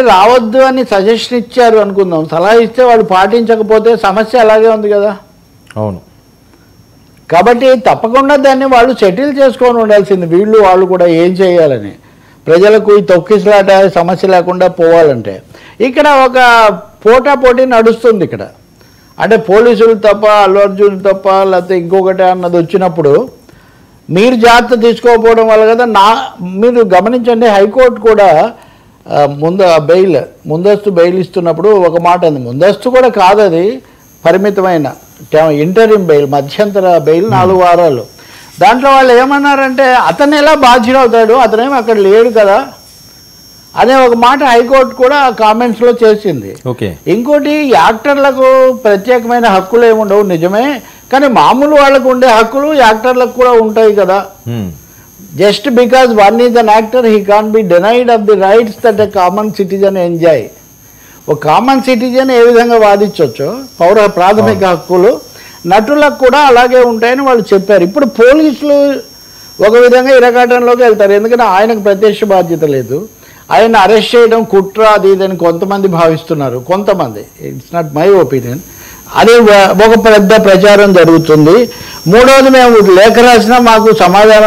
రావద్దు అని సజెషన్ ఇచ్చారు అనుకుందాం, సలహా ఇస్తే వాడు పాటించకపోతే సమస్య అలాగే ఉంది కదా. అవును. కాబట్టి తప్పకుండా దాన్ని వాళ్ళు సెటిల్ చేసుకొని ఉండాల్సింది, వీళ్ళు వాళ్ళు కూడా ఏం చేయాలని, ప్రజలకు ఈ తొక్కిసలాట సమస్య లేకుండా పోవాలంటే. ఇక్కడ ఒక పోటాపోటీ నడుస్తుంది ఇక్కడ. అంటే పోలీసులు తప్ప, అల్లు అర్జున్ తప్ప, లేకపోతే ఇంకొకటి అన్నది వచ్చినప్పుడు మీరు జాగ్రత్త తీసుకోకపోవడం వల్ల కదా. మీరు గమనించండి, హైకోర్టు కూడా ముందస్తు బెయిల్ ఇస్తున్నప్పుడు ఒక మాట అంది. ముందస్తు కూడా కాదు, అది పరిమితమైన ఇంటరిమ్ బెయిల్, మధ్యంతర బెయిల్ 4 వారాలు. దాంట్లో వాళ్ళు ఏమన్నారంటే అతను ఎలా బాధ్యుడు అవుతాడు, అతనేమో అక్కడ లేడు కదా అనే ఒక మాట హైకోర్టు కూడా కామెంట్స్లో చేసింది. ఇంకోటి, యాక్టర్లకు ప్రత్యేకమైన హక్కులు ఏముండవు నిజమే, కానీ మామూలు వాళ్ళకు ఉండే హక్కులు యాక్టర్లకు కూడా ఉంటాయి కదా. Just because one is an actor he can be denied of the rights that a common citizen enjoy. ఒక కామన్ సిటిజన్ ఏ విధంగా వాదించవచ్చు ప్రాథమిక హక్కులు, నటులకు కూడా అలాగే ఉంటాయని వాళ్ళు చెప్పారు. ఇప్పుడు పోలీసులు ఒక విధంగా ఇరకాటంలోకి వెళ్తారు, ఎందుకంటే ఆయనకు ప్రత్యక్ష బాధ్యత లేదు. ఆయన అరెస్ట్ చేయడం కుట్ర అది ఇదని కొంతమంది భావిస్తున్నారు, కొంతమంది, ఇట్స్ నాట్ మై ఒపీనియన్. అది ఒక పెద్ద ప్రచారం జరుగుతుంది. మూడవది, మేము లేఖ రాసినా మాకు సమాధానం